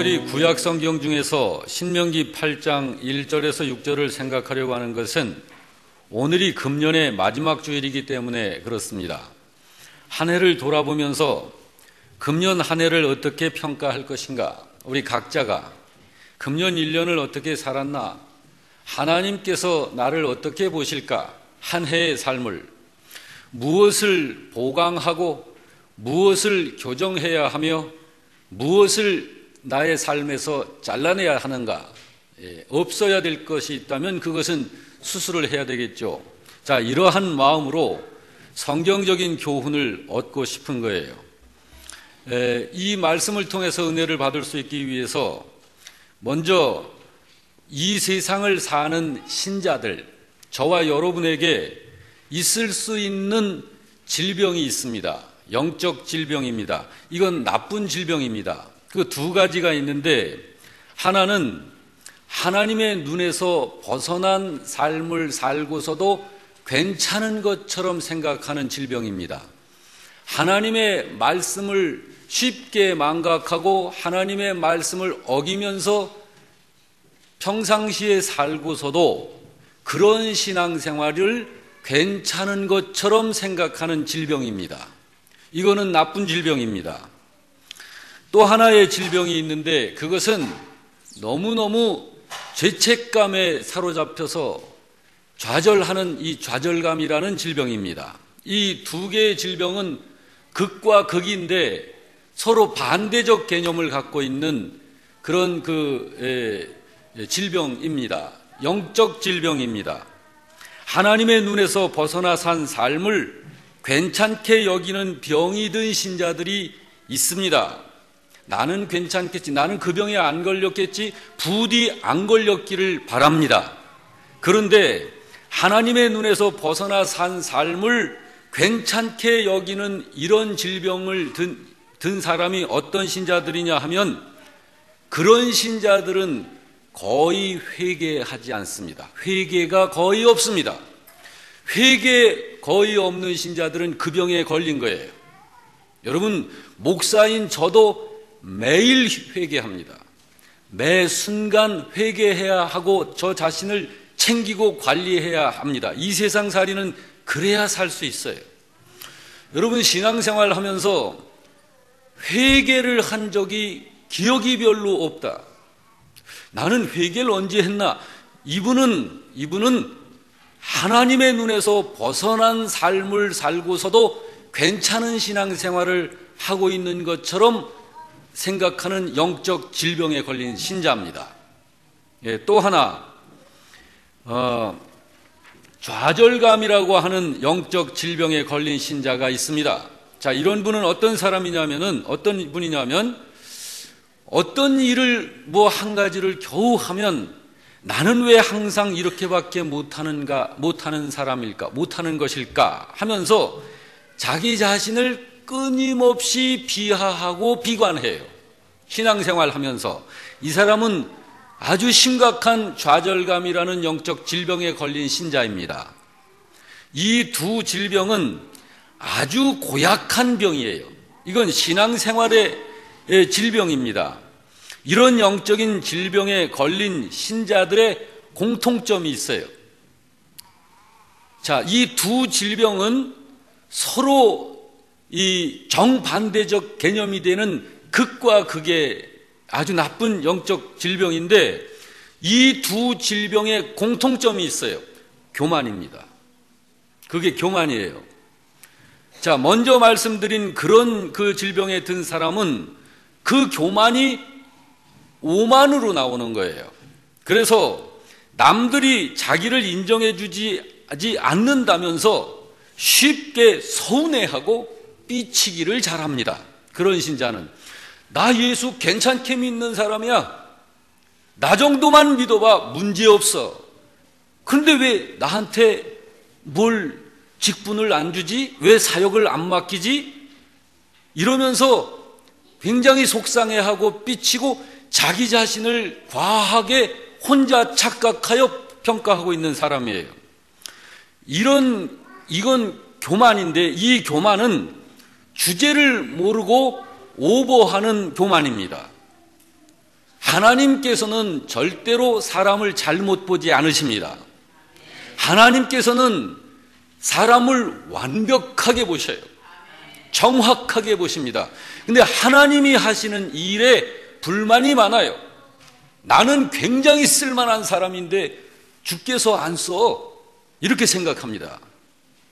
특별히 구약 성경 중에서 신명기 8장 1절에서 6절을 생각하려고 하는 것은 오늘이 금년의 마지막 주일이기 때문에 그렇습니다. 한 해를 돌아보면서 금년 한 해를 어떻게 평가할 것인가, 우리 각자가 금년 1년을 어떻게 살았나, 하나님께서 나를 어떻게 보실까, 한 해의 삶을 무엇을 보강하고 무엇을 교정해야 하며 무엇을 나의 삶에서 잘라내야 하는가, 없어야 될 것이 있다면 그것은 수술을 해야 되겠죠. 자, 이러한 마음으로 성경적인 교훈을 얻고 싶은 거예요. 이 말씀을 통해서 은혜를 받을 수 있기 위해서 먼저 이 세상을 사는 신자들, 저와 여러분에게 있을 수 있는 질병이 있습니다. 영적 질병입니다. 이건 나쁜 질병입니다. 그 두 가지가 있는데, 하나는 하나님의 눈에서 벗어난 삶을 살고서도 괜찮은 것처럼 생각하는 질병입니다. 하나님의 말씀을 쉽게 망각하고 하나님의 말씀을 어기면서 평상시에 살고서도 그런 신앙생활을 괜찮은 것처럼 생각하는 질병입니다. 이거는 나쁜 질병입니다. 또 하나의 질병이 있는데, 그것은 너무너무 죄책감에 사로잡혀서 좌절하는 이 좌절감이라는 질병입니다. 이 두 개의 질병은 극과 극인데 서로 반대적 개념을 갖고 있는 그런 질병입니다. 영적 질병입니다. 하나님의 눈에서 벗어나 산 삶을 괜찮게 여기는 병이 든 신자들이 있습니다. 나는 괜찮겠지, 나는 그 병에 안 걸렸겠지, 부디 안 걸렸기를 바랍니다. 그런데 하나님의 눈에서 벗어나 산 삶을 괜찮게 여기는 이런 질병을 든 사람이 어떤 신자들이냐 하면, 그런 신자들은 거의 회개하지 않습니다. 회개가 거의 없습니다. 회개 거의 없는 신자들은 그 병에 걸린 거예요. 여러분, 목사인 저도 매일 회개합니다. 매 순간 회개해야 하고 저 자신을 챙기고 관리해야 합니다. 이 세상 살이는 그래야 살 수 있어요. 여러분, 신앙생활 하면서 회개를 한 적이 기억이 별로 없다. 나는 회개를 언제 했나? 이분은 하나님의 눈에서 벗어난 삶을 살고서도 괜찮은 신앙생활을 하고 있는 것처럼 생각하는 영적 질병에 걸린 신자입니다. 또 하나, 좌절감이라고 하는 영적 질병에 걸린 신자가 있습니다. 자, 이런 분은 어떤 사람이냐면은, 어떤 분이냐면, 어떤 일을 한 가지를 겨우 하면 나는 왜 항상 이렇게밖에 못하는 사람일까, 못하는 것일까 하면서 자기 자신을 끊임없이 비하하고 비관해요. 신앙생활 하면서. 이 사람은 아주 심각한 좌절감이라는 영적 질병에 걸린 신자입니다. 이 두 질병은 아주 고약한 병이에요. 이건 신앙생활의 질병입니다. 이런 영적인 질병에 걸린 신자들의 공통점이 있어요. 자, 이 두 질병은 서로 이 정반대적 개념이 되는 극과 극의 아주 나쁜 영적 질병인데, 이 두 질병의 공통점이 있어요. 교만입니다. 그게 교만이에요. 자, 먼저 말씀드린 그런 그 질병에 든 사람은 그 교만이 오만으로 나오는 거예요. 그래서 남들이 자기를 인정해 주지 않는다면서 쉽게 서운해하고 삐치기를 잘합니다. 그런 신자는 나 예수 괜찮게 믿는 사람이야, 나 정도만 믿어봐 문제없어, 근데 왜 나한테 뭘 직분을 안 주지? 왜 사역을 안 맡기지? 이러면서 굉장히 속상해하고 삐치고 자기 자신을 과하게 혼자 착각하여 평가하고 있는 사람이에요. 이건 교만인데, 이 교만은 주제를 모르고 오버하는 교만입니다. 하나님께서는 절대로 사람을 잘못 보지 않으십니다. 하나님께서는 사람을 완벽하게 보셔요. 정확하게 보십니다. 근데 하나님이 하시는 일에 불만이 많아요. 나는 굉장히 쓸만한 사람인데 주께서 안 써. 이렇게 생각합니다.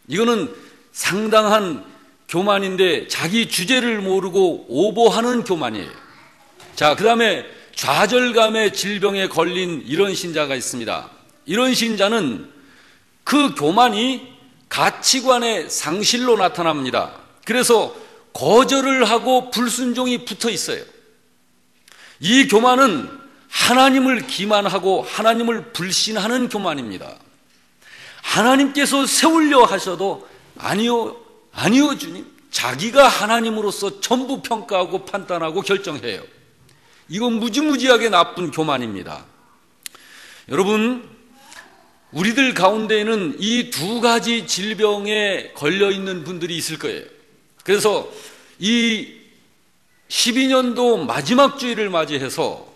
이거는 상당한 교만인데 자기 주제를 모르고 오버하는 교만이에요. 자, 그 다음에 좌절감의 질병에 걸린 이런 신자가 있습니다. 이런 신자는 그 교만이 가치관의 상실로 나타납니다. 그래서 거절을 하고 불순종이 붙어 있어요. 이 교만은 하나님을 기만하고 하나님을 불신하는 교만입니다. 하나님께서 세우려 하셔도 아니요 주님, 자기가 하나님으로서 전부 평가하고 판단하고 결정해요. 이건 무지무지하게 나쁜 교만입니다. 여러분, 우리들 가운데에는 이 두 가지 질병에 걸려있는 분들이 있을 거예요. 그래서 이 12년도 마지막 주일을 맞이해서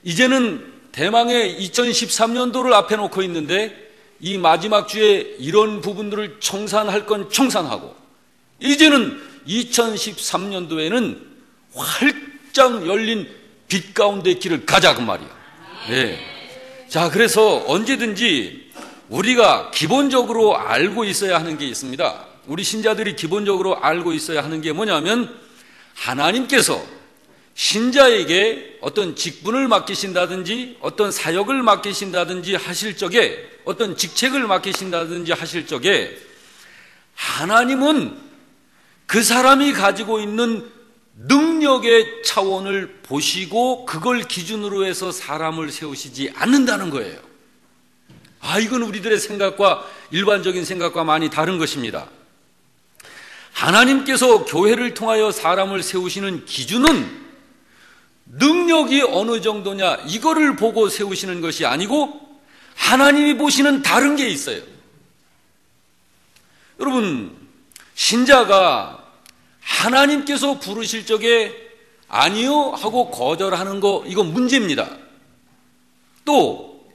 이제는 대망의 2013년도를 앞에 놓고 있는데 이 마지막 주에 이런 부분들을 청산할 건 청산하고 이제는 2013년도에는 활짝 열린 빛 가운데 길을 가자 그 말이야. 네. 자, 그래서 언제든지 우리가 기본적으로 알고 있어야 하는 게 있습니다. 우리 신자들이 기본적으로 알고 있어야 하는 게 뭐냐면 하나님께서 신자에게 어떤 직분을 맡기신다든지 어떤 사역을 맡기신다든지 하실 적에 어떤 직책을 맡기신다든지 하실 적에 하나님은 그 사람이 가지고 있는 능력의 차원을 보시고 그걸 기준으로 해서 사람을 세우시지 않는다는 거예요. 이건 우리들의 생각과 일반적인 생각과 많이 다른 것입니다. 하나님께서 교회를 통하여 사람을 세우시는 기준은 능력이 어느 정도냐 이거를 보고 세우시는 것이 아니고 하나님이 보시는 다른 게 있어요. 여러분, 신자가 하나님께서 부르실 적에 아니요 하고 거절하는 거 이건 문제입니다. 또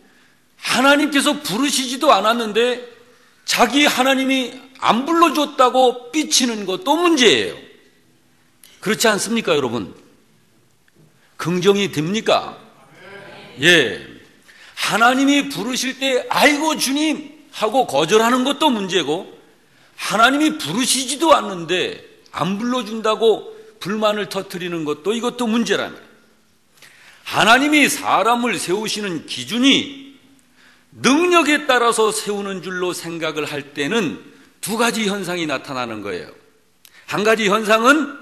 하나님께서 부르시지도 않았는데 자기 하나님이 안 불러줬다고 삐치는 것도 문제예요. 그렇지 않습니까, 여러분? 긍정이 됩니까? 예. 하나님이 부르실 때 아이고 주님 하고 거절하는 것도 문제고 하나님이 부르시지도 않는데 안 불러준다고 불만을 터뜨리는 것도 이것도 문제라며. 하나님이 사람을 세우시는 기준이 능력에 따라서 세우는 줄로 생각을 할 때는 두 가지 현상이 나타나는 거예요. 한 가지 현상은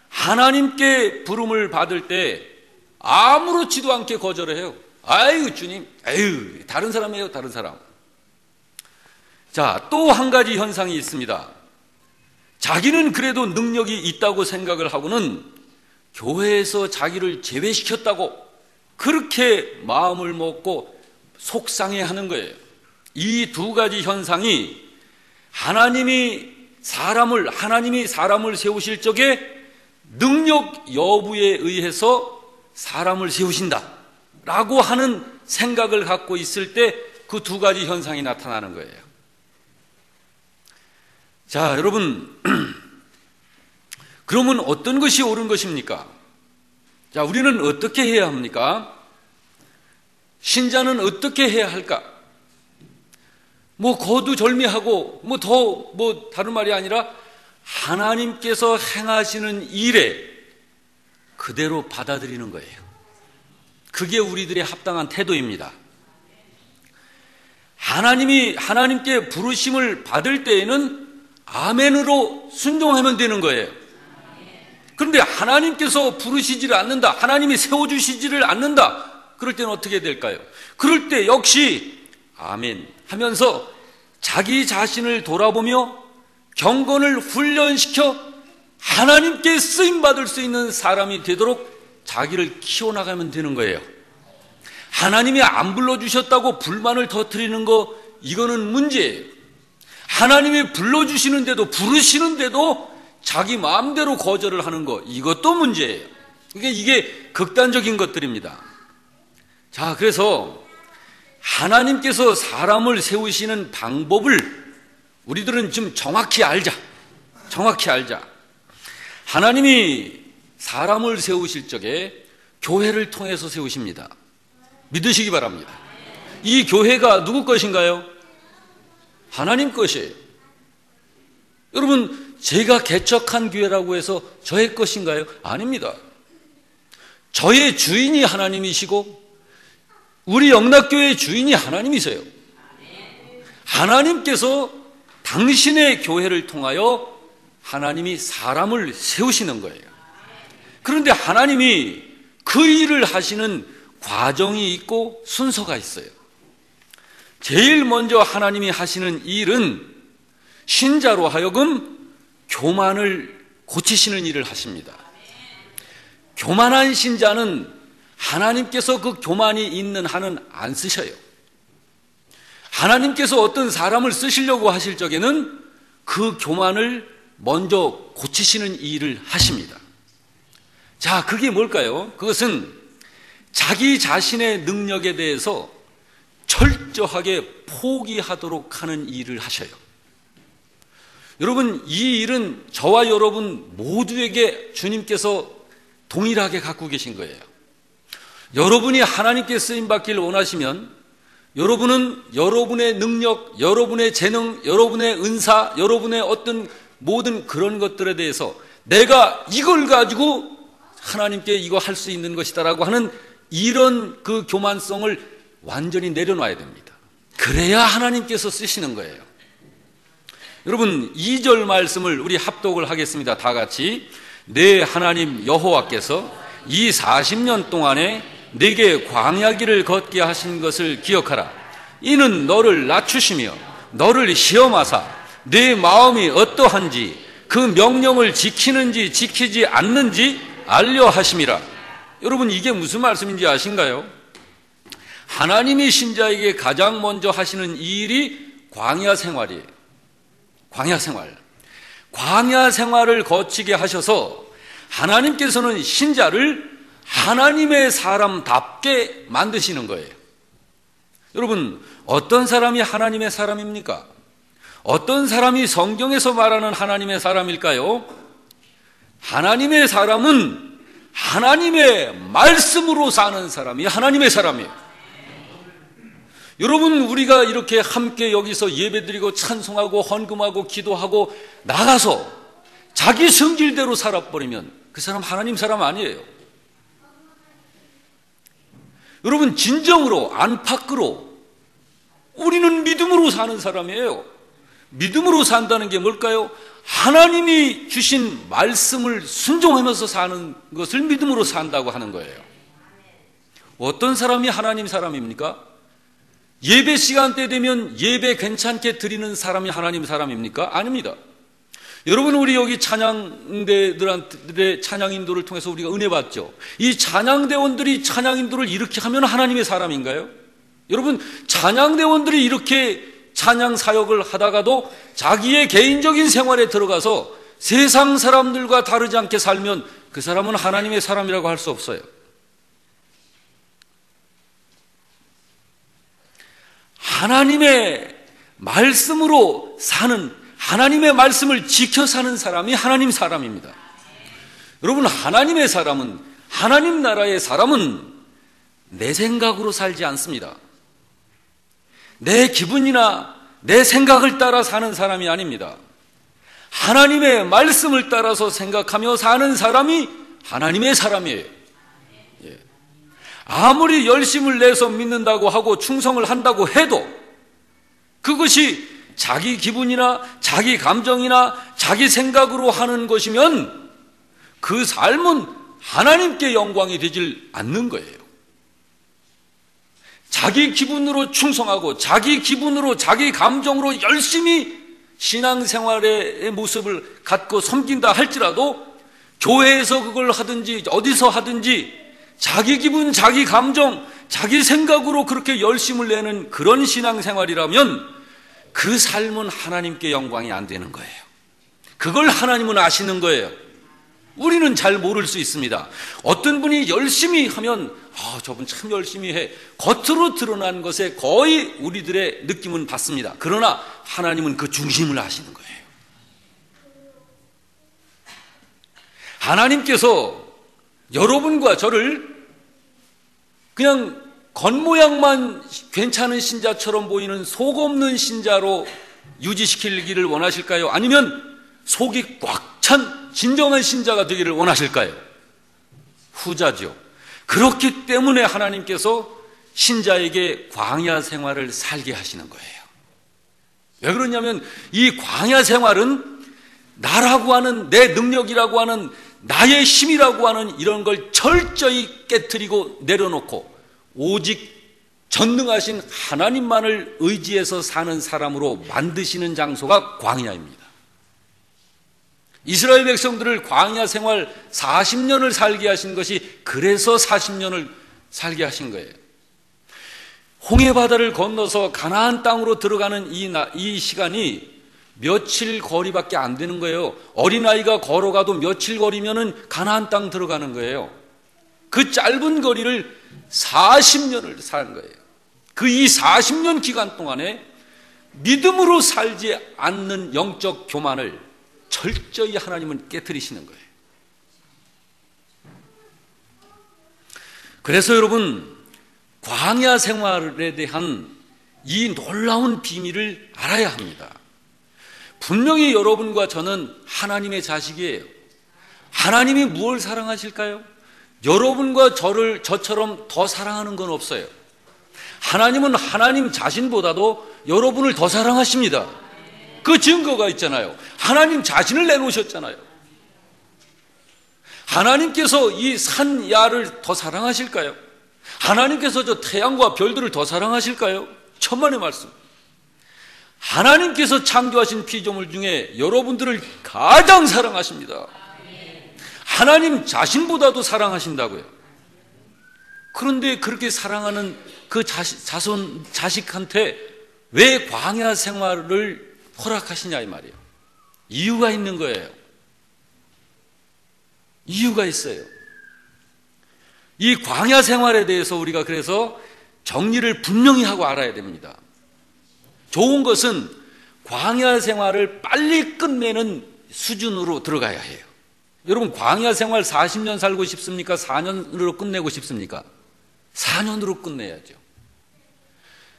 하나님께 부름을 받을 때 아무렇지도 않게 거절을 해요. 아이고 주님, 에휴 다른 사람이에요, 다른 사람. 자, 또 한 가지 현상이 있습니다. 자기는 그래도 능력이 있다고 생각을 하고는 교회에서 자기를 제외시켰다고 그렇게 마음을 먹고 속상해하는 거예요. 이 두 가지 현상이 하나님이 사람을 세우실 적에 능력 여부에 의해서 사람을 세우신다 라고 하는 생각을 갖고 있을 때 그 두 가지 현상이 나타나는 거예요. 자, 여러분, 그러면 어떤 것이 옳은 것입니까? 자, 우리는 어떻게 해야 합니까? 신자는 어떻게 해야 할까? 거두절미하고 다른 말이 아니라 하나님께서 행하시는 일에 그대로 받아들이는 거예요. 그게 우리들의 합당한 태도입니다. 하나님께 부르심을 받을 때에는 아멘으로 순종하면 되는 거예요. 그런데 하나님께서 부르시지를 않는다, 하나님이 세워주시지를 않는다, 그럴 때는 어떻게 될까요? 그럴 때 역시 아멘 하면서 자기 자신을 돌아보며 경건을 훈련시켜 하나님께 쓰임받을 수 있는 사람이 되도록 자기를 키워나가면 되는 거예요. 하나님이 안 불러주셨다고 불만을 터뜨리는 거, 이거는 문제예요. 하나님이 불러주시는데도, 부르시는데도 자기 마음대로 거절을 하는 거, 이것도 문제예요. 이게 극단적인 것들입니다. 자, 그래서 하나님께서 사람을 세우시는 방법을 우리들은 좀 정확히 알자. 정확히 알자. 하나님이 사람을 세우실 적에 교회를 통해서 세우십니다. 믿으시기 바랍니다. 이 교회가 누구 것인가요? 하나님 것이에요. 여러분, 제가 개척한 교회라고 해서 저의 것인가요? 아닙니다. 저의 주인이 하나님이시고 우리 영락교회의 주인이 하나님이세요. 하나님께서 당신의 교회를 통하여 하나님이 사람을 세우시는 거예요. 그런데 하나님이 그 일을 하시는 과정이 있고 순서가 있어요. 제일 먼저 하나님이 하시는 일은 신자로 하여금 교만을 고치시는 일을 하십니다. 교만한 신자는 하나님께서 그 교만이 있는 한은 안 쓰셔요. 하나님께서 어떤 사람을 쓰시려고 하실 적에는 그 교만을 먼저 고치시는 일을 하십니다. 자, 그게 뭘까요? 그것은 자기 자신의 능력에 대해서 철저하게 포기하도록 하는 일을 하셔요. 여러분, 이 일은 저와 여러분 모두에게 주님께서 동일하게 갖고 계신 거예요. 여러분이 하나님께 쓰임받기를 원하시면 여러분은 여러분의 능력, 여러분의 재능, 여러분의 은사, 여러분의 어떤 모든 그런 것들에 대해서 내가 이걸 가지고 하나님께 이거 할 수 있는 것이다라고 하는 이런 그 교만성을 완전히 내려놔야 됩니다. 그래야 하나님께서 쓰시는 거예요. 여러분, 2절 말씀을 우리 합독을 하겠습니다. 다 같이. 내 하나님 여호와께서 이 40년 동안에 네게 광야길을 걷게 하신 것을 기억하라. 이는 너를 낮추시며 너를 시험하사 네 마음이 어떠한지 그 명령을 지키는지 지키지 않는지 알려 하심이라. 여러분, 이게 무슨 말씀인지 아신가요? 하나님이 신자에게 가장 먼저 하시는 일이 광야 생활이에요. 광야 생활. 광야 생활을 거치게 하셔서 하나님께서는 신자를 하나님의 사람답게 만드시는 거예요. 여러분, 어떤 사람이 하나님의 사람입니까? 어떤 사람이 성경에서 말하는 하나님의 사람일까요? 하나님의 사람은 하나님의 말씀으로 사는 사람이 하나님의 사람이에요. 여러분, 우리가 이렇게 함께 여기서 예배드리고 찬송하고 헌금하고 기도하고 나가서 자기 성질대로 살아버리면 그 사람 하나님 사람 아니에요. 여러분, 진정으로 안팎으로 우리는 믿음으로 사는 사람이에요. 믿음으로 산다는 게 뭘까요? 하나님이 주신 말씀을 순종하면서 사는 것을 믿음으로 산다고 하는 거예요. 어떤 사람이 하나님 사람입니까? 예배 시간대 되면 예배 괜찮게 드리는 사람이 하나님 사람입니까? 아닙니다. 여러분, 우리 여기 찬양대들한테 찬양 인도를 통해서 우리가 은혜 받죠. 이 찬양대원들이 찬양 인도를 이렇게 하면 하나님의 사람인가요? 여러분, 찬양대원들이 이렇게 찬양 사역을 하다가도 자기의 개인적인 생활에 들어가서 세상 사람들과 다르지 않게 살면 그 사람은 하나님의 사람이라고 할 수 없어요. 하나님의 말씀으로 사는, 하나님의 말씀을 지켜 사는 사람이 하나님 사람입니다. 여러분, 하나님의 사람은, 하나님 나라의 사람은 내 생각으로 살지 않습니다. 내 기분이나 내 생각을 따라 사는 사람이 아닙니다. 하나님의 말씀을 따라서 생각하며 사는 사람이 하나님의 사람이에요. 아무리 열심을 내서 믿는다고 하고 충성을 한다고 해도 그것이 자기 기분이나 자기 감정이나 자기 생각으로 하는 것이면 그 삶은 하나님께 영광이 되질 않는 거예요. 자기 기분으로 충성하고 자기 기분으로 자기 감정으로 열심히 신앙생활의 모습을 갖고 섬긴다 할지라도 교회에서 그걸 하든지 어디서 하든지 자기 기분, 자기 감정, 자기 생각으로 그렇게 열심을 내는 그런 신앙생활이라면 그 삶은 하나님께 영광이 안 되는 거예요. 그걸 하나님은 아시는 거예요. 우리는 잘 모를 수 있습니다. 어떤 분이 열심히 하면 저분 참 열심히 해. 겉으로 드러난 것에 거의 우리들의 느낌은 받습니다. 그러나 하나님은 그 중심을 아시는 거예요. 하나님께서 여러분과 저를 그냥 겉모양만 괜찮은 신자처럼 보이는 속 없는 신자로 유지시키기를 원하실까요? 아니면 속이 꽉 찬 진정한 신자가 되기를 원하실까요? 후자죠. 그렇기 때문에 하나님께서 신자에게 광야 생활을 살게 하시는 거예요. 왜 그러냐면 이 광야 생활은 나라고 하는, 내 능력이라고 하는, 나의 힘이라고 하는 이런 걸 철저히 깨트리고 내려놓고 오직 전능하신 하나님만을 의지해서 사는 사람으로 만드시는 장소가 광야입니다. 이스라엘 백성들을 광야 생활 40년을 살게 하신 것이 그래서 40년을 살게 하신 거예요. 홍해바다를 건너서 가나안 땅으로 들어가는 이 시간이 며칠 거리밖에 안 되는 거예요. 어린아이가 걸어가도 며칠 거리면은 가나안 땅 들어가는 거예요. 그 짧은 거리를 40년을 사는 거예요. 그 이 40년 기간 동안에 믿음으로 살지 않는 영적 교만을 철저히 하나님은 깨트리시는 거예요. 그래서 여러분, 광야 생활에 대한 이 놀라운 비밀을 알아야 합니다. 분명히 여러분과 저는 하나님의 자식이에요. 하나님이 무엇을 사랑하실까요? 여러분과 저처럼 더 사랑하는 건 없어요. 하나님은 하나님 자신보다도 여러분을 더 사랑하십니다. 그 증거가 있잖아요. 하나님 자신을 내놓으셨잖아요. 하나님께서 이 산야를 더 사랑하실까요? 하나님께서 저 태양과 별들을 더 사랑하실까요? 천만의 말씀. 하나님께서 창조하신 피조물 중에 여러분들을 가장 사랑하십니다. 하나님 자신보다도 사랑하신다고요. 그런데 그렇게 사랑하는 그 자식한테 왜 광야 생활을 허락하시냐 이 말이에요. 이유가 있는 거예요. 이유가 있어요. 이 광야 생활에 대해서 우리가 그래서 정리를 분명히 하고 알아야 됩니다. 좋은 것은 광야 생활을 빨리 끝내는 수준으로 들어가야 해요. 여러분, 광야 생활 40년 살고 싶습니까? 4년으로 끝내고 싶습니까? 4년으로 끝내야죠.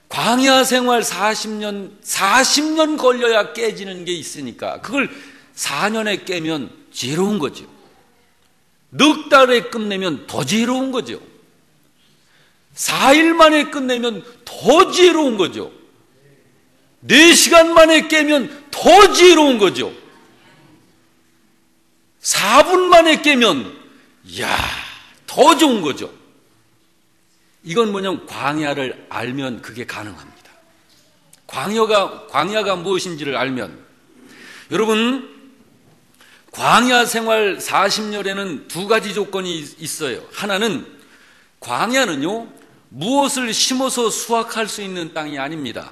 광야 생활 40년 걸려야 깨지는 게 있으니까 그걸 4년에 깨면 지혜로운 거죠. 넉 달에 끝내면 더 지혜로운 거죠. 4일 만에 끝내면 더 지혜로운 거죠. 4시간 만에 깨면 더 지혜로운 거죠. 4분 만에 깨면 더 좋은 거죠. 이건 뭐냐면 광야를 알면 그게 가능합니다. 광야가 무엇인지를 알면. 여러분, 광야 생활 40년에는 두 가지 조건이 있어요. 하나는 광야는요, 무엇을 심어서 수확할 수 있는 땅이 아닙니다.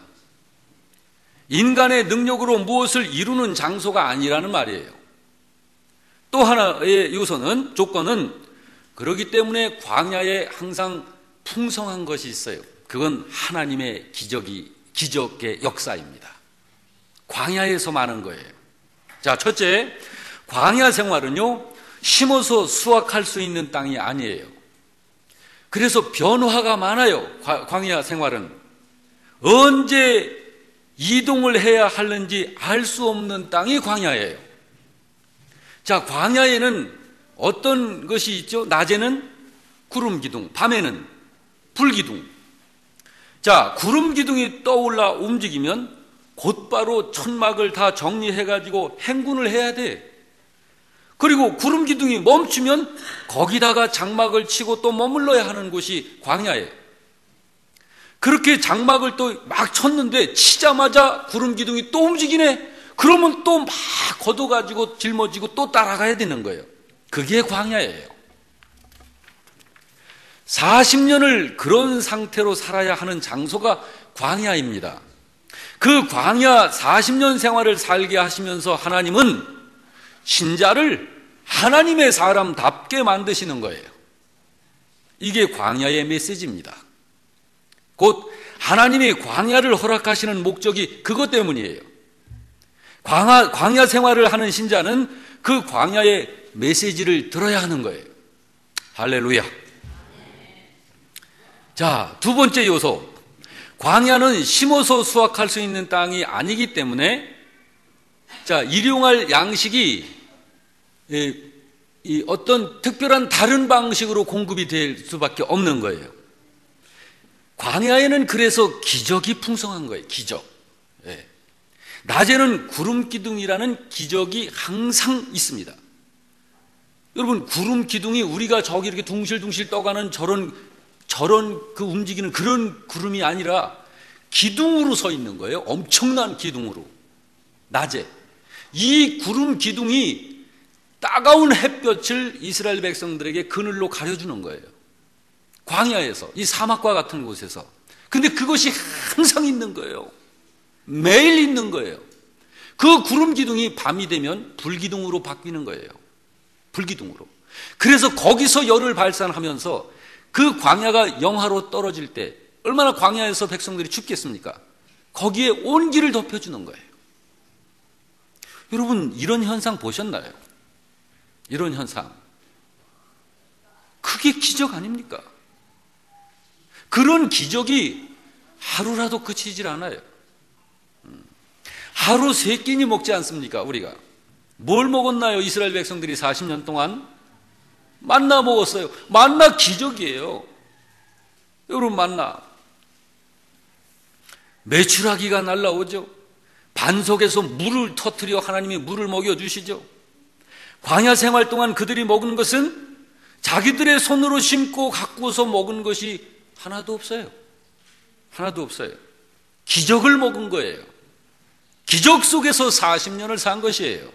인간의 능력으로 무엇을 이루는 장소가 아니라는 말이에요. 또 하나의 조건은 그렇기 때문에 광야에 항상 풍성한 것이 있어요. 그건 하나님의 기적의 역사입니다. 광야에서 많은 거예요. 자, 첫째, 광야 생활은요, 심어서 수확할 수 있는 땅이 아니에요. 그래서 변화가 많아요. 광야 생활은 언제 이동을 해야 하는지 알 수 없는 땅이 광야예요. 자, 광야에는 어떤 것이 있죠? 낮에는 구름 기둥, 밤에는 불 기둥. 자, 구름 기둥이 떠올라 움직이면 곧바로 천막을 다 정리해가지고 행군을 해야 돼. 그리고 구름 기둥이 멈추면 거기다가 장막을 치고 또 머물러야 하는 곳이 광야예요. 그렇게 장막을 또 막 쳤는데 치자마자 구름 기둥이 또 움직이네. 그러면 또 막 걷어가지고 짊어지고 또 따라가야 되는 거예요. 그게 광야예요. 40년을 그런 상태로 살아야 하는 장소가 광야입니다. 그 광야 40년 생활을 살게 하시면서 하나님은 신자를 하나님의 사람답게 만드시는 거예요. 이게 광야의 메시지입니다. 곧 하나님이 광야를 허락하시는 목적이 그것 때문이에요. 광야 생활을 하는 신자는 그 광야의 메시지를 들어야 하는 거예요. 할렐루야. 자, 두 번째 요소. 광야는 심어서 수확할 수 있는 땅이 아니기 때문에 자, 일용할 양식이 이 어떤 특별한 다른 방식으로 공급이 될 수밖에 없는 거예요. 광야에는 그래서 기적이 풍성한 거예요. 기적. 예. 낮에는 구름 기둥이라는 기적이 항상 있습니다. 여러분, 구름 기둥이 우리가 저기 이렇게 둥실둥실 떠가는 저런 그 움직이는 그런 구름이 아니라 기둥으로 서 있는 거예요. 엄청난 기둥으로. 낮에. 이 구름 기둥이 따가운 햇볕을 이스라엘 백성들에게 그늘로 가려주는 거예요. 광야에서, 이 사막과 같은 곳에서. 근데 그것이 항상 있는 거예요. 매일 있는 거예요. 그 구름 기둥이 밤이 되면 불기둥으로 바뀌는 거예요. 불기둥으로. 그래서 거기서 열을 발산하면서 그 광야가 영하로 떨어질 때 얼마나 광야에서 백성들이 춥겠습니까? 거기에 온기를 덮여주는 거예요. 여러분, 이런 현상 보셨나요? 이런 현상. 그게 기적 아닙니까? 그런 기적이 하루라도 그치질 않아요. 하루 세 끼니 먹지 않습니까? 우리가 뭘 먹었나요? 이스라엘 백성들이 40년 동안 만나 먹었어요. 만나 기적이에요. 여러분, 만나 메추라기가 날라오죠. 반석에서 물을 터뜨려 하나님이 물을 먹여주시죠. 광야 생활 동안 그들이 먹은 것은 자기들의 손으로 심고 가꾸어서 먹은 것이 하나도 없어요. 하나도 없어요. 기적을 먹은 거예요. 기적 속에서 40년을 산 것이에요.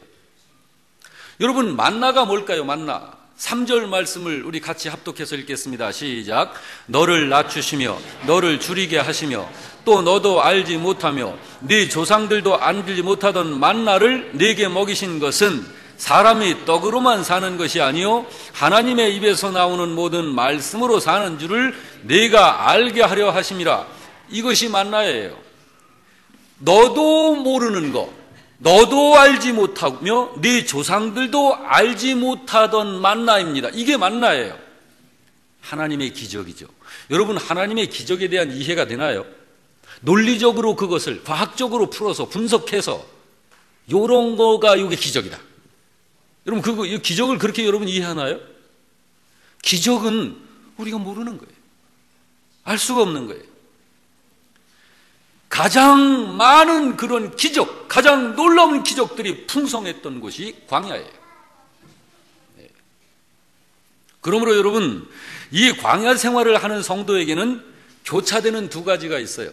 여러분, 만나가 뭘까요? 만나. 3절 말씀을 우리 같이 합독해서 읽겠습니다. 시작. 너를 낮추시며 너를 줄이게 하시며 또 너도 알지 못하며 네 조상들도 알지 못하던 만나를 네게 먹이신 것은 사람이 떡으로만 사는 것이 아니요 하나님의 입에서 나오는 모든 말씀으로 사는 줄을 네가 알게 하려 하심이라. 이것이 만나예요. 너도 모르는 것, 너도 알지 못하며 네 조상들도 알지 못하던 만나입니다. 이게 만나예요. 하나님의 기적이죠. 여러분, 하나님의 기적에 대한 이해가 되나요? 논리적으로 그것을 과학적으로 풀어서 분석해서 요런 거가 이게 기적이다. 여러분, 이 기적을 그렇게 여러분 이해하나요? 기적은 우리가 모르는 거예요. 알 수가 없는 거예요. 가장 많은 그런 기적, 가장 놀라운 기적들이 풍성했던 곳이 광야예요. 네. 그러므로 여러분, 이 광야 생활을 하는 성도에게는 교차되는 두 가지가 있어요.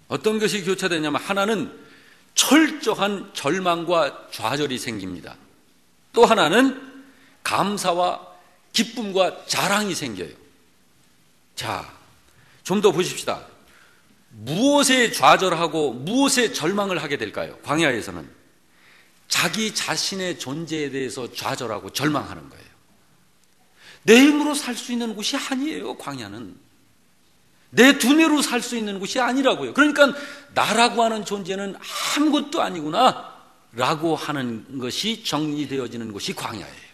어떤 것이 교차되냐면 하나는 철저한 절망과 좌절이 생깁니다. 또 하나는 감사와 기쁨과 자랑이 생겨요. 자, 좀 더 보십시다. 무엇에 좌절하고 무엇에 절망을 하게 될까요? 광야에서는 자기 자신의 존재에 대해서 좌절하고 절망하는 거예요. 내 힘으로 살 수 있는 곳이 아니에요. 광야는 내 두뇌로 살 수 있는 곳이 아니라고요. 그러니까 나라고 하는 존재는 아무것도 아니구나 라고 하는 것이 정리되어지는 곳이 광야예요.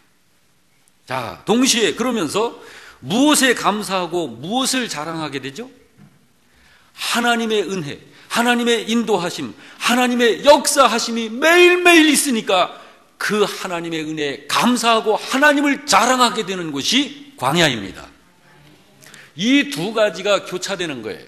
자, 동시에 그러면서 무엇에 감사하고 무엇을 자랑하게 되죠? 하나님의 은혜, 하나님의 인도하심, 하나님의 역사하심이 매일매일 있으니까 그 하나님의 은혜에 감사하고 하나님을 자랑하게 되는 곳이 광야입니다. 이 두 가지가 교차되는 거예요.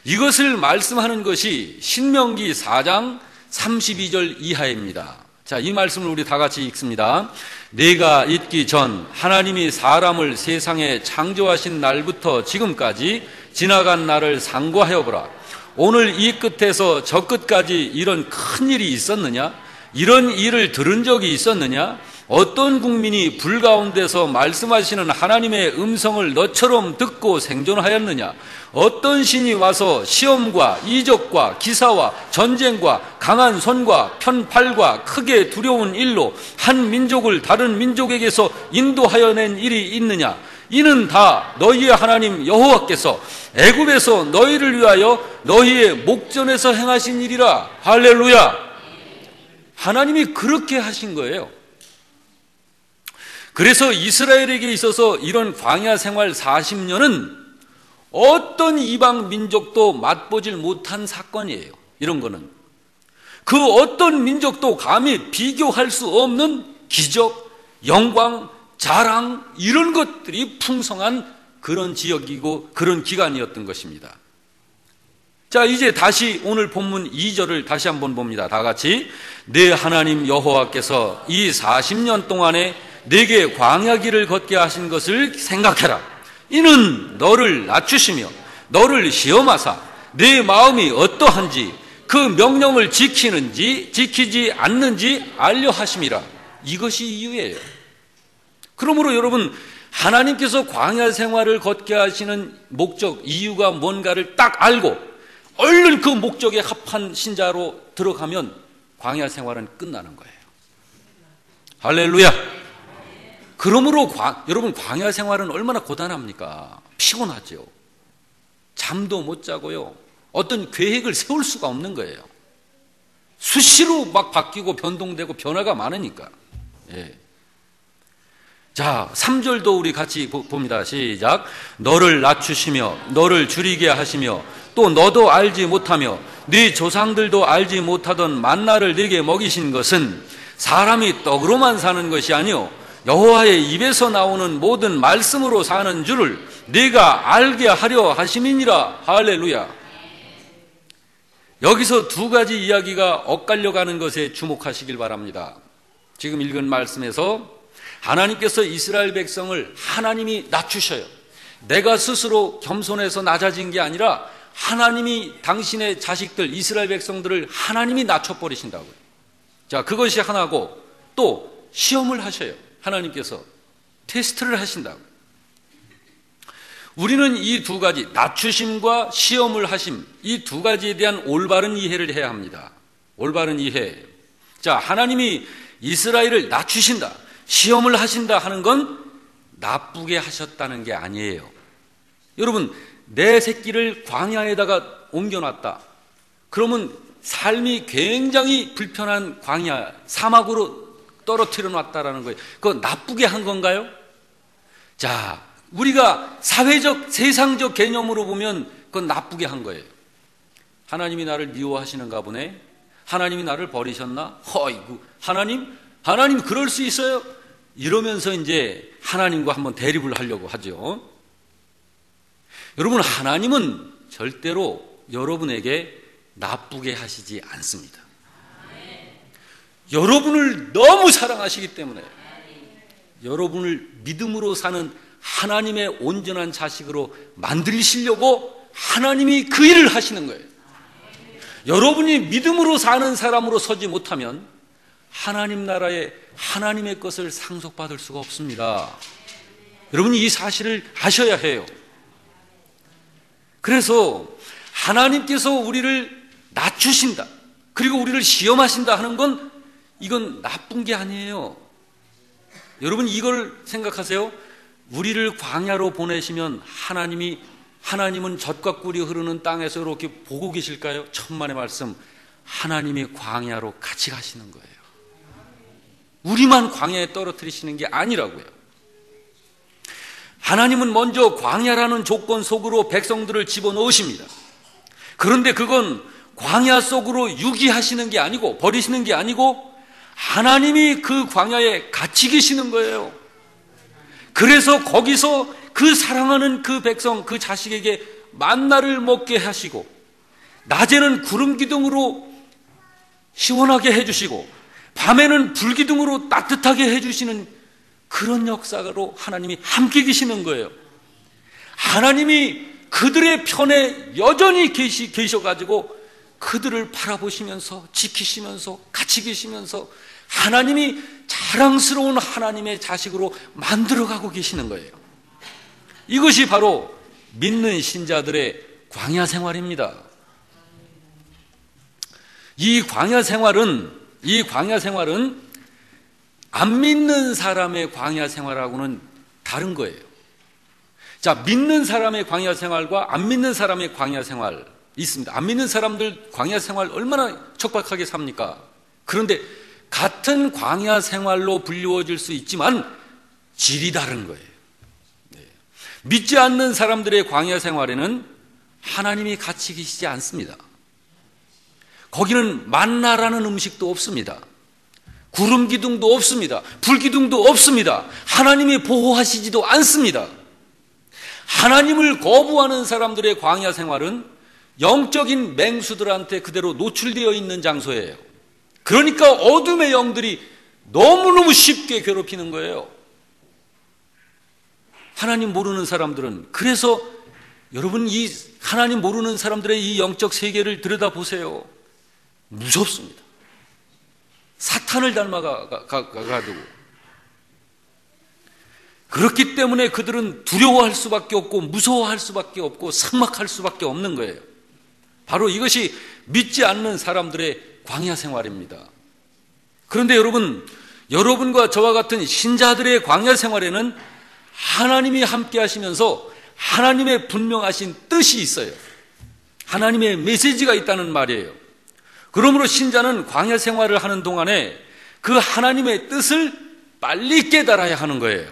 이것을 말씀하는 것이 신명기 4장 32절 이하입니다. 자, 이 말씀을 우리 다 같이 읽습니다. 내가 있기 전 하나님이 사람을 세상에 창조하신 날부터 지금까지 지나간 날을 상고하여 보라. 오늘 이 끝에서 저 끝까지 이런 큰 일이 있었느냐? 이런 일을 들은 적이 있었느냐? 어떤 국민이 불 가운데서 말씀하시는 하나님의 음성을 너처럼 듣고 생존하였느냐? 어떤 신이 와서 시험과 이적과 기사와 전쟁과 강한 손과 편팔과 크게 두려운 일로 한 민족을 다른 민족에게서 인도하여 낸 일이 있느냐? 이는 다 너희의 하나님 여호와께서 애굽에서 너희를 위하여 너희의 목전에서 행하신 일이라. 할렐루야. 하나님이 그렇게 하신 거예요. 그래서 이스라엘에게 있어서 이런 광야 생활 40년은 어떤 이방 민족도 맛보질 못한 사건이에요. 이런 거는 그 어떤 민족도 감히 비교할 수 없는 기적, 영광, 자랑, 이런 것들이 풍성한 그런 지역이고 그런 기간이었던 것입니다. 자, 이제 다시 오늘 본문 2절을 다시 한번 봅니다. 다 같이. 내 하나님 여호와께서 이 40년 동안에 내게 광야길을 걷게 하신 것을 생각해라. 이는 너를 낮추시며 너를 시험하사 내 마음이 어떠한지 그 명령을 지키는지 지키지 않는지 알려 하심이라. 이것이 이유예요. 그러므로 여러분, 하나님께서 광야 생활을 걷게 하시는 목적, 이유가 뭔가를 딱 알고 얼른 그 목적에 합한 신자로 들어가면 광야 생활은 끝나는 거예요. 할렐루야. 그러므로 여러분, 광야 생활은 얼마나 고단합니까? 피곤하죠. 잠도 못 자고요. 어떤 계획을 세울 수가 없는 거예요. 수시로 막 바뀌고 변동되고 변화가 많으니까. 예. 자, 3절도 우리 같이 봅니다. 시작. 너를 낮추시며 너를 줄이게 하시며 또 너도 알지 못하며 네 조상들도 알지 못하던 만나를 네게 먹이신 것은 사람이 떡으로만 사는 것이 아니요 여호와의 입에서 나오는 모든 말씀으로 사는 줄을 네가 알게 하려 하심이니라. 할렐루야. 여기서 두 가지 이야기가 엇갈려 가는 것에 주목하시길 바랍니다. 지금 읽은 말씀에서 하나님께서 이스라엘 백성을 하나님이 낮추셔요. 내가 스스로 겸손해서 낮아진 게 아니라 하나님이 당신의 자식들 이스라엘 백성들을 하나님이 낮춰버리신다고요. 자, 그것이 하나고 또 시험을 하셔요. 하나님께서 테스트를 하신다고요. 우리는 이 두 가지, 낮추심과 시험을 하심, 이 두 가지에 대한 올바른 이해를 해야 합니다. 올바른 이해. 자, 하나님이 이스라엘을 낮추신다, 시험을 하신다 하는 건 나쁘게 하셨다는 게 아니에요. 여러분, 내 새끼를 광야에다가 옮겨놨다. 그러면 삶이 굉장히 불편한 광야, 사막으로 떨어뜨려 놨다라는 거예요. 그거 나쁘게 한 건가요? 자, 우리가 사회적, 세상적 개념으로 보면 그건 나쁘게 한 거예요. 하나님이 나를 미워하시는가 보네. 하나님이 나를 버리셨나? 허이구, 하나님 그럴 수 있어요? 이러면서 이제 하나님과 한번 대립을 하려고 하죠. 여러분, 하나님은 절대로 여러분에게 나쁘게 하시지 않습니다. 여러분을 너무 사랑하시기 때문에 여러분을 믿음으로 사는 하나님의 온전한 자식으로 만들시려고 하나님이 그 일을 하시는 거예요. 여러분이 믿음으로 사는 사람으로 서지 못하면 하나님 나라에 하나님의 것을 상속받을 수가 없습니다. 여러분이 이 사실을 아셔야 해요. 그래서 하나님께서 우리를 낮추신다, 그리고 우리를 시험하신다 하는 건 이건 나쁜 게 아니에요. 여러분, 이걸 생각하세요. 우리를 광야로 보내시면 하나님은 젖과 꿀이 흐르는 땅에서 이렇게 보고 계실까요? 천만의 말씀, 하나님이 광야로 같이 가시는 거예요. 우리만 광야에 떨어뜨리시는 게 아니라고요. 하나님은 먼저 광야라는 조건 속으로 백성들을 집어넣으십니다. 그런데 그건 광야 속으로 유기하시는 게 아니고 버리시는 게 아니고 하나님이 그 광야에 같이 계시는 거예요. 그래서 거기서 그 사랑하는 그 백성, 그 자식에게 만나를 먹게 하시고 낮에는 구름 기둥으로 시원하게 해주시고 밤에는 불기둥으로 따뜻하게 해주시는 그런 역사로 하나님이 함께 계시는 거예요. 하나님이 그들의 편에 여전히 계셔가지고 그들을 바라보시면서 지키시면서 같이 계시면서 하나님이 사랑스러운 하나님의 자식으로 만들어가고 계시는 거예요. 이것이 바로 믿는 신자들의 광야 생활입니다. 이 광야 생활은 안 믿는 사람의 광야 생활하고는 다른 거예요. 자, 믿는 사람의 광야 생활과 안 믿는 사람의 광야 생활 있습니다. 안 믿는 사람들 광야 생활 얼마나 척박하게 삽니까? 그런데 같은 광야 생활로 불리워질 수 있지만 질이 다른 거예요. 믿지 않는 사람들의 광야 생활에는 하나님이 같이 계시지 않습니다. 거기는 만나라는 음식도 없습니다. 구름 기둥도 없습니다. 불 기둥도 없습니다. 하나님이 보호하시지도 않습니다. 하나님을 거부하는 사람들의 광야 생활은 영적인 맹수들한테 그대로 노출되어 있는 장소예요. 그러니까 어둠의 영들이 너무너무 쉽게 괴롭히는 거예요. 하나님 모르는 사람들은, 그래서 여러분 이 하나님 모르는 사람들의 이 영적 세계를 들여다보세요. 무섭습니다. 사탄을 닮아가지고. 그렇기 때문에 그들은 두려워할 수밖에 없고 무서워할 수밖에 없고 삭막할 수밖에 없는 거예요. 바로 이것이 믿지 않는 사람들의 광야 생활입니다. 그런데 여러분과 저와 같은 신자들의 광야 생활에는 하나님이 함께 하시면서 하나님의 분명하신 뜻이 있어요. 하나님의 메시지가 있다는 말이에요. 그러므로 신자는 광야 생활을 하는 동안에 그 하나님의 뜻을 빨리 깨달아야 하는 거예요.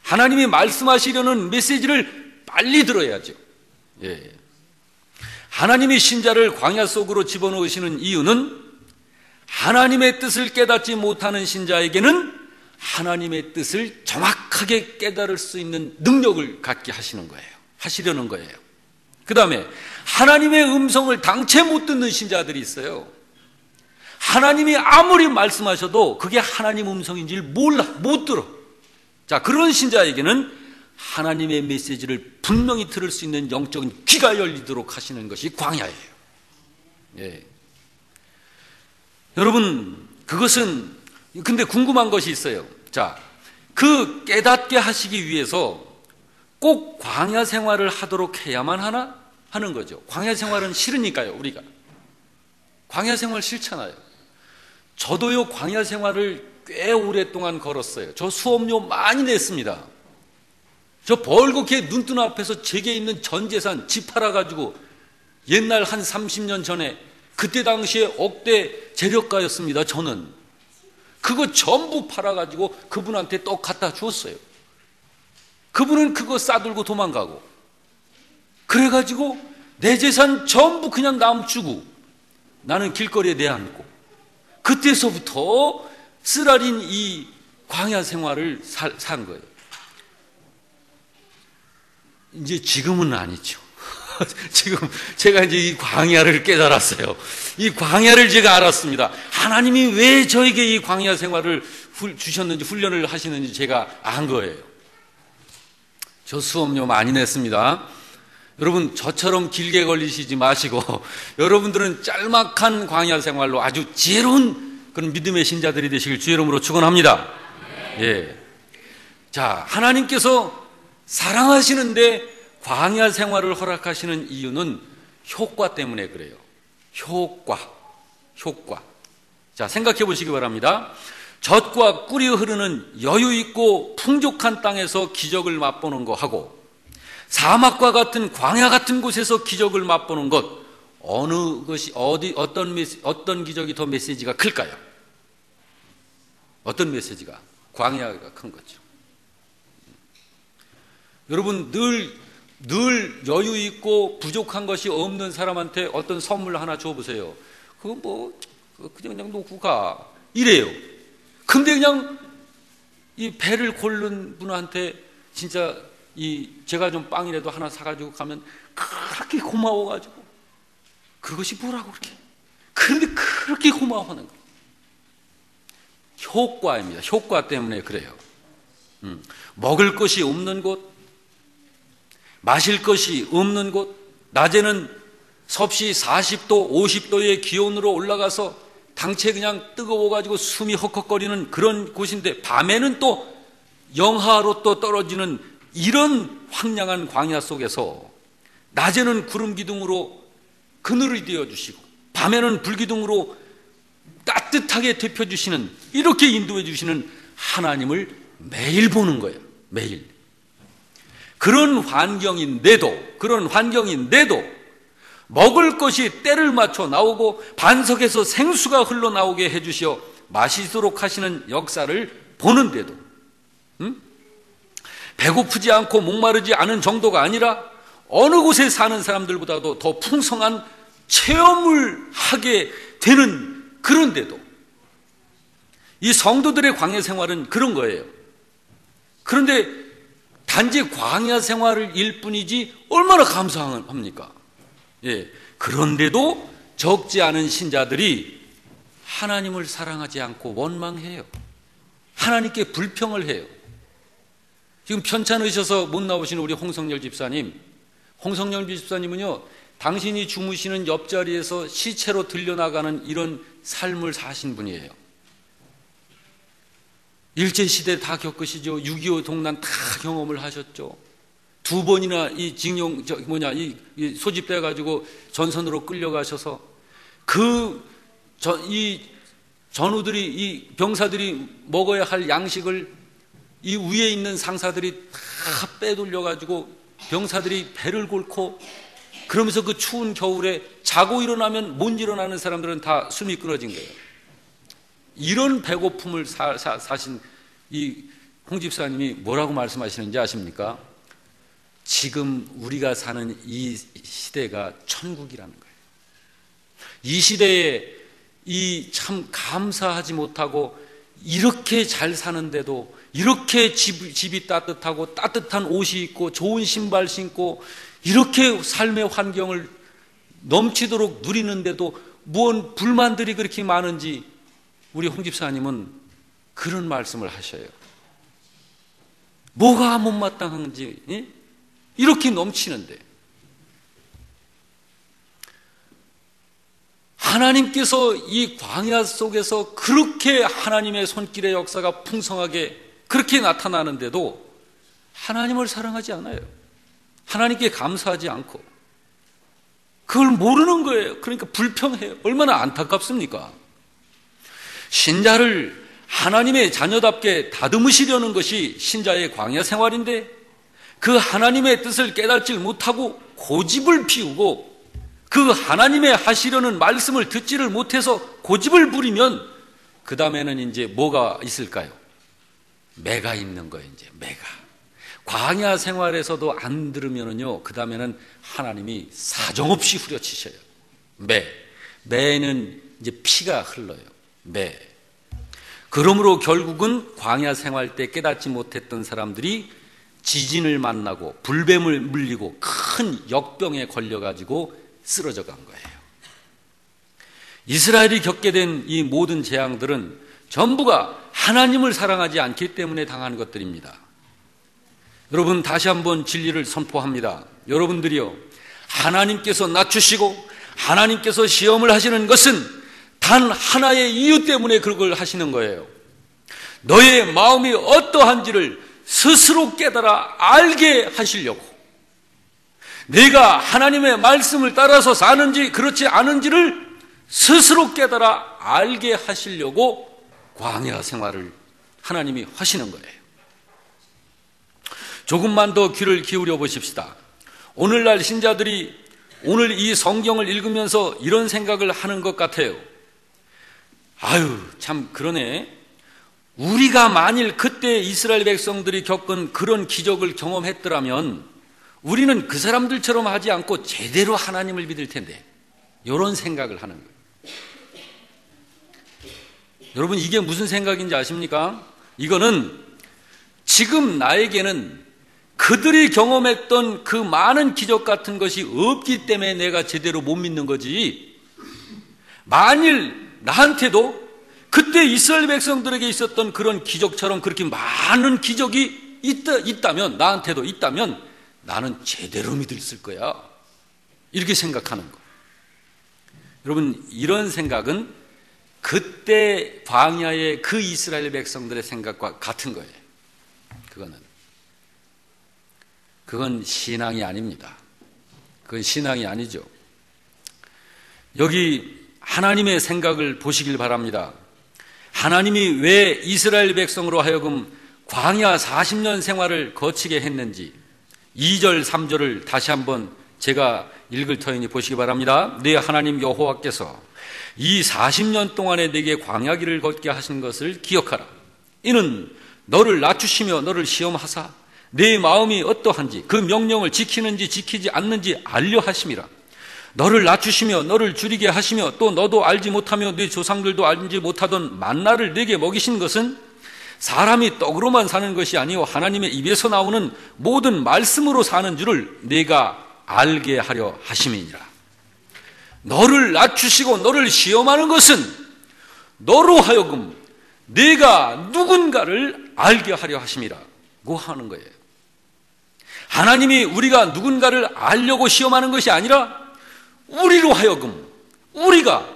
하나님이 말씀하시려는 메시지를 빨리 들어야죠. 예. 하나님이 신자를 광야 속으로 집어넣으시는 이유는 하나님의 뜻을 깨닫지 못하는 신자에게는 하나님의 뜻을 정확하게 깨달을 수 있는 능력을 갖게 하시려는 거예요. 그 다음에 하나님의 음성을 당체 못 듣는 신자들이 있어요. 하나님이 아무리 말씀하셔도 그게 하나님 음성인지를 못 들어. 자, 그런 신자에게는 하나님의 메시지를 분명히 들을 수 있는 영적인 귀가 열리도록 하시는 것이 광야예요. 예. 여러분, 근데 궁금한 것이 있어요. 자, 그 깨닫게 하시기 위해서 꼭 광야 생활을 하도록 해야만 하는 거죠. 광야 생활은 싫으니까요, 우리가. 광야 생활 싫잖아요. 저도요, 광야 생활을 꽤 오랫동안 걸었어요. 저 수업료 많이 냈습니다. 저 벌겋게 눈뜨는 앞에서 제게 있는 전 재산 집 팔아가지고 옛날 한 30년 전에 그때 당시에 억대 재력가였습니다. 저는 그거 전부 팔아가지고 그분한테 떡 갖다 주었어요. 그분은 그거 싸들고 도망가고, 그래가지고 내 재산 전부 그냥 남 주고 나는 길거리에 내앉고, 그때서부터 쓰라린 이 광야 생활을 산 거예요. 이제 지금은 아니죠. 지금 제가 이제 이 광야를 깨달았어요. 이 광야를 제가 알았습니다. 하나님이 왜 저에게 이 광야 생활을 주셨는지, 훈련을 하시는지 제가 안 거예요. 저 수업료 많이 냈습니다. 여러분, 저처럼 길게 걸리시지 마시고 여러분들은 짤막한 광야 생활로 아주 지혜로운 그런 믿음의 신자들이 되시길 주의 이름으로 축원합니다. 예. 자, 하나님께서 사랑하시는데 광야 생활을 허락하시는 이유는 효과 때문에 그래요. 효과. 자, 생각해 보시기 바랍니다. 젖과 꿀이 흐르는 여유 있고 풍족한 땅에서 기적을 맛보는 거하고 사막과 같은 광야 같은 곳에서 기적을 맛보는 것, 어느 것이 어떤 기적이 더 메시지가 클까요? 어떤 메시지가? 광야가 큰 거죠. 여러분, 늘 여유 있고 부족한 것이 없는 사람한테 어떤 선물 하나 줘보세요. 그거 그냥 놓고 가 이래요. 근데 그냥 이 배를 고른 분한테 진짜 제가 좀 빵이라도 하나 사가지고 가면 그렇게 고마워가지고, 그것이 뭐라고 그렇게, 그런데 그렇게 고마워하는 거예요. 효과입니다. 효과 때문에 그래요. 먹을 것이 없는 곳, 마실 것이 없는 곳, 낮에는 섭씨 40도, 50도의 기온으로 올라가서 당체 그냥 뜨거워가지고 숨이 헉헉거리는 그런 곳인데 밤에는 또 영하로 또 떨어지는 이런 황량한 광야 속에서 낮에는 구름 기둥으로 그늘이 되어주시고 밤에는 불기둥으로 따뜻하게 데펴주시는, 이렇게 인도해 주시는 하나님을 매일 보는 거예요. 매일. 그런 환경인데도 먹을 것이 때를 맞춰 나오고 반석에서 생수가 흘러나오게 해주시어 마시도록 하시는 역사를 보는데도 배고프지 않고 목마르지 않은 정도가 아니라 어느 곳에 사는 사람들보다도 더 풍성한 체험을 하게 되는, 그런데도 이 성도들의 광야 생활은 그런 거예요. 그런데 단지 광야 생활일 뿐이지 얼마나 감사합니까? 예. 그런데도 적지 않은 신자들이 하나님을 사랑하지 않고 원망해요. 하나님께 불평을 해요. 지금 편찮으셔서 못 나오시는 우리 홍성열 집사님, 홍성열 집사님은요, 당신이 주무시는 옆자리에서 시체로 들려나가는 이런 삶을 사신 분이에요. 일제시대 다 겪으시죠. 6.25 동란 다 경험을 하셨죠. 2번이나 이 징용, 이 소집돼가지고 전선으로 끌려가셔서 이 전우들이, 이 병사들이 먹어야 할 양식을 이 위에 있는 상사들이 다 빼돌려가지고 병사들이 배를 골고, 그러면서 그 추운 겨울에 자고 일어나면 못 일어나는 사람들은 다 숨이 끊어진 거예요. 이런 배고픔을 사신 이 홍 집사님이 뭐라고 말씀하시는지 아십니까? 지금 우리가 사는 이 시대가 천국이라는 거예요. 이 시대에 이 참 감사하지 못하고 이렇게 잘 사는데도, 이렇게 집이 따뜻하고 따뜻한 옷이 있고 좋은 신발 신고 이렇게 삶의 환경을 넘치도록 누리는데도 무언 불만들이 그렇게 많은지 우리 홍 집사님은 그런 말씀을 하셔요. 뭐가 못마땅한지, 예? 이렇게 넘치는데 하나님께서 이 광야 속에서 그렇게 하나님의 손길의 역사가 풍성하게 그렇게 나타나는데도 하나님을 사랑하지 않아요. 하나님께 감사하지 않고 그걸 모르는 거예요. 그러니까 불평해요. 얼마나 안타깝습니까? 신자를 하나님의 자녀답게 다듬으시려는 것이 신자의 광야 생활인데 그 하나님의 뜻을 깨닫지 못하고 고집을 피우고 그 하나님의 하시려는 말씀을 듣지를 못해서 고집을 부리면 그 다음에는 이제 뭐가 있을까요? 매가 있는 거예요. 이제 매가. 광야 생활에서도 안 들으면은요, 그 다음에는 하나님이 사정없이 후려치셔요. 매는 이제 피가 흘러요. 매. 그러므로 결국은 광야 생활 때 깨닫지 못했던 사람들이 지진을 만나고 불뱀을 물리고 큰 역병에 걸려가지고 쓰러져 간 거예요. 이스라엘이 겪게 된 이 모든 재앙들은 전부가 하나님을 사랑하지 않기 때문에 당한 것들입니다. 여러분, 다시 한번 진리를 선포합니다. 여러분들이요, 하나님께서 낮추시고 하나님께서 시험을 하시는 것은 단 하나의 이유 때문에 그걸 하시는 거예요. 너의 마음이 어떠한지를 스스로 깨달아 알게 하시려고, 내가 하나님의 말씀을 따라서 사는지 그렇지 않은지를 스스로 깨달아 알게 하시려고 광야 생활을 하나님이 하시는 거예요. 조금만 더 귀를 기울여 보십시다. 오늘날 신자들이 오늘 이 성경을 읽으면서 이런 생각을 하는 것 같아요. 아유, 참 그러네. 우리가 만일 그때 이스라엘 백성들이 겪은 그런 기적을 경험했더라면 우리는 그 사람들처럼 하지 않고 제대로 하나님을 믿을 텐데, 이런 생각을 하는 거예요. 여러분, 이게 무슨 생각인지 아십니까? 이거는 지금 나에게는 그들이 경험했던 그 많은 기적 같은 것이 없기 때문에 내가 제대로 못 믿는 거지, 만일 나한테도 그때 이스라엘 백성들에게 있었던 그런 기적처럼 그렇게 많은 기적이 있다면, 나한테도 있다면 나는 제대로 믿을 거야, 이렇게 생각하는 거. 여러분, 이런 생각은 그때 광야의 그 이스라엘 백성들의 생각과 같은 거예요. 그건 신앙이 아닙니다. 그건 신앙이 아니죠. 여기 하나님의 생각을 보시길 바랍니다. 하나님이 왜 이스라엘 백성으로 하여금 광야 40년 생활을 거치게 했는지 2절, 3절을 다시 한번 제가 읽을 터이니 보시기 바랍니다. 네 하나님 여호와께서 이 40년 동안에 내게 광야길을 걷게 하신 것을 기억하라. 이는 너를 낮추시며 너를 시험하사 내 마음이 어떠한지 그 명령을 지키는지 지키지 않는지 알려 하심이라. 너를 낮추시며 너를 줄이게 하시며 또 너도 알지 못하며 네 조상들도 알지 못하던 만나를 내게 먹이신 것은 사람이 떡으로만 사는 것이 아니요 하나님의 입에서 나오는 모든 말씀으로 사는 줄을 내가 알게 하려 하심이니라. 너를 낮추시고 너를 시험하는 것은 너로 하여금 내가 누군가를 알게 하려 하심이라고 하는 거예요. 하나님이 우리가 누군가를 알려고 시험하는 것이 아니라 우리로 하여금 우리가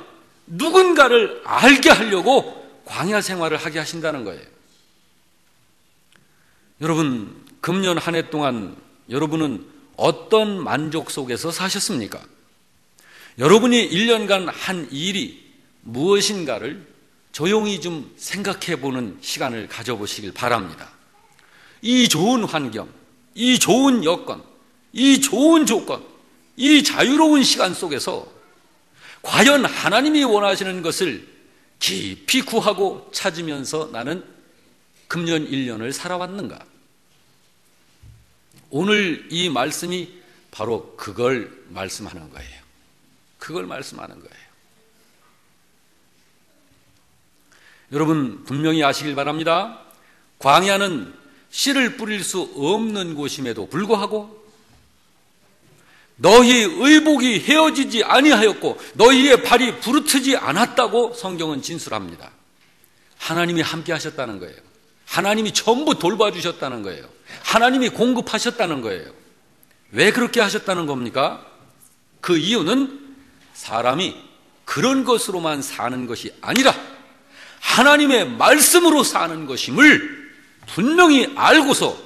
누군가를 알게 하려고 광야 생활을 하게 하신다는 거예요. 여러분, 금년 한 해 동안 여러분은 어떤 만족 속에서 사셨습니까? 여러분이 1년간 한 일이 무엇인가를 조용히 좀 생각해 보는 시간을 가져보시길 바랍니다. 이 좋은 환경, 이 좋은 여건, 이 좋은 조건, 이 자유로운 시간 속에서 과연 하나님이 원하시는 것을 깊이 구하고 찾으면서 나는 금년 1년을 살아왔는가? 오늘 이 말씀이 바로 그걸 말씀하는 거예요. 그걸 말씀하는 거예요. 여러분 분명히 아시길 바랍니다. 광야는 씨를 뿌릴 수 없는 곳임에도 불구하고 너희 의복이 헤어지지 아니하였고 너희의 발이 부르트지 않았다고 성경은 진술합니다. 하나님이 함께 하셨다는 거예요. 하나님이 전부 돌봐주셨다는 거예요. 하나님이 공급하셨다는 거예요. 왜 그렇게 하셨다는 겁니까? 그 이유는 사람이 그런 것으로만 사는 것이 아니라 하나님의 말씀으로 사는 것임을 분명히 알고서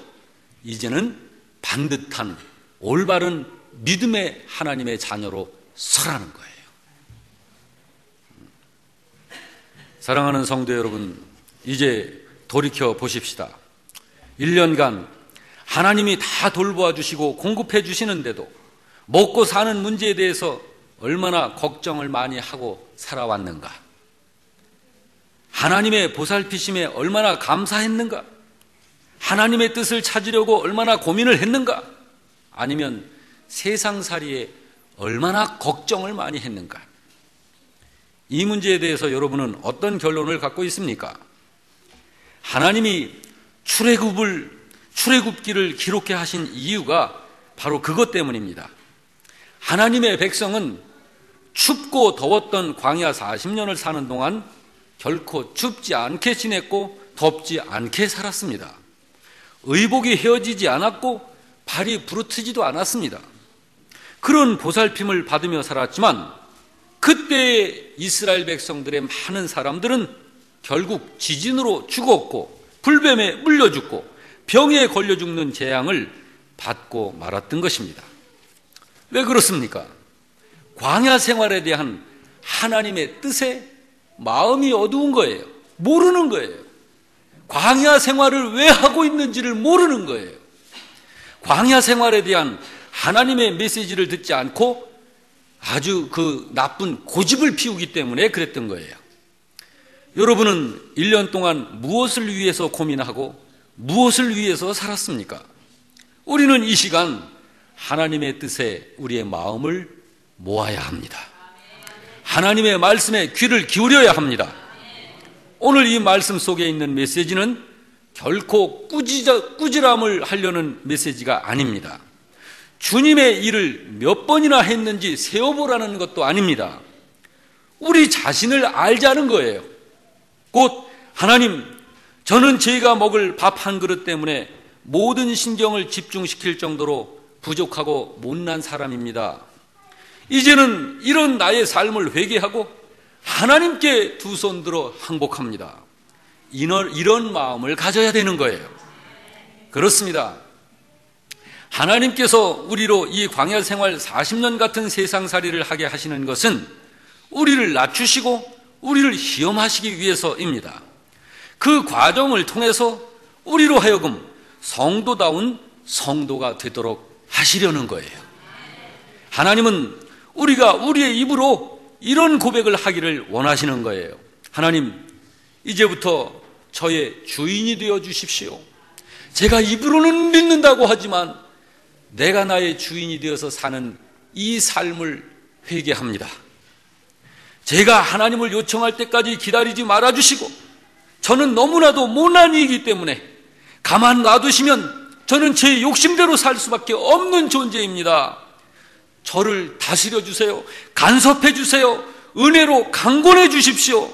이제는 반듯한 올바른 믿음의 하나님의 자녀로 서라는 거예요. 사랑하는 성도 여러분, 이제 돌이켜 보십시다. 1년간 하나님이 다 돌보아 주시고 공급해 주시는데도 먹고 사는 문제에 대해서 얼마나 걱정을 많이 하고 살아왔는가? 하나님의 보살피심에 얼마나 감사했는가? 하나님의 뜻을 찾으려고 얼마나 고민을 했는가? 아니면 세상살이에 얼마나 걱정을 많이 했는가? 이 문제에 대해서 여러분은 어떤 결론을 갖고 있습니까? 하나님이 출애굽기를 기록해 하신 이유가 바로 그것 때문입니다. 하나님의 백성은 춥고 더웠던 광야 40년을 사는 동안 결코 춥지 않게 지냈고 덥지 않게 살았습니다. 의복이 헤어지지 않았고 발이 부르트지도 않았습니다. 그런 보살핌을 받으며 살았지만 그때의 이스라엘 백성들의 많은 사람들은 결국 지진으로 죽었고 불뱀에 물려 죽고 병에 걸려 죽는 재앙을 받고 말았던 것입니다. 왜 그렇습니까? 광야 생활에 대한 하나님의 뜻에 마음이 어두운 거예요. 모르는 거예요. 광야 생활을 왜 하고 있는지를 모르는 거예요. 광야 생활에 대한 하나님의 메시지를 듣지 않고 아주 그 나쁜 고집을 피우기 때문에 그랬던 거예요. 여러분은 1년 동안 무엇을 위해서 고민하고 무엇을 위해서 살았습니까? 우리는 이 시간 하나님의 뜻에 우리의 마음을 모아야 합니다. 하나님의 말씀에 귀를 기울여야 합니다. 오늘 이 말씀 속에 있는 메시지는 결코 꾸지람을 하려는 메시지가 아닙니다. 주님의 일을 몇 번이나 했는지 세어보라는 것도 아닙니다. 우리 자신을 알자는 거예요. 곧 하나님, 저는 제가 먹을 밥 한 그릇 때문에 모든 신경을 집중시킬 정도로 부족하고 못난 사람입니다. 이제는 이런 나의 삶을 회개하고 하나님께 두 손 들어 항복합니다. 이런 마음을 가져야 되는 거예요. 그렇습니다. 하나님께서 우리로 이 광야 생활 40년 같은 세상살이를 하게 하시는 것은 우리를 낮추시고 우리를 시험하시기 위해서입니다. 그 과정을 통해서 우리로 하여금 성도다운 성도가 되도록 하시려는 거예요. 하나님은 우리가 우리의 입으로 이런 고백을 하기를 원하시는 거예요. 하나님, 이제부터 저의 주인이 되어 주십시오. 제가 입으로는 믿는다고 하지만 내가 나의 주인이 되어서 사는 이 삶을 회개합니다. 제가 하나님을 요청할 때까지 기다리지 말아주시고 저는 너무나도 못난 이이기 때문에 가만 놔두시면 저는 제 욕심대로 살 수밖에 없는 존재입니다. 저를 다스려 주세요. 간섭해 주세요. 은혜로 강권해 주십시오.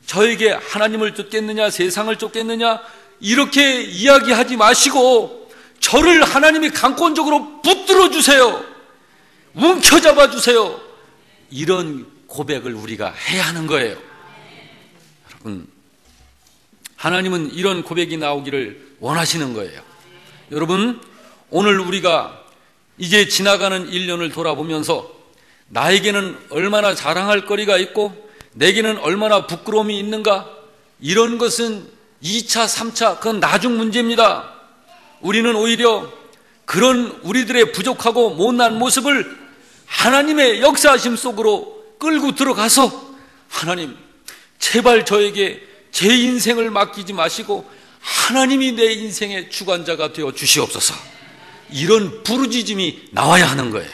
저에게 하나님을 쫓겠느냐 세상을 쫓겠느냐 이렇게 이야기하지 마시고 저를 하나님이 강권적으로 붙들어 주세요. 움켜잡아 주세요. 이런 고백을 우리가 해야 하는 거예요. 여러분, 하나님은 이런 고백이 나오기를 원하시는 거예요. 여러분, 오늘 우리가 이제 지나가는 1년을 돌아보면서 나에게는 얼마나 자랑할 거리가 있고 내게는 얼마나 부끄러움이 있는가, 이런 것은 2차, 3차 그건 나중 문제입니다. 우리는 오히려 그런 우리들의 부족하고 못난 모습을 하나님의 역사하심 속으로 끌고 들어가서 하나님, 제발 저에게 제 인생을 맡기지 마시고 하나님이 내 인생의 주관자가 되어 주시옵소서. 이런 부르짖음이 나와야 하는 거예요.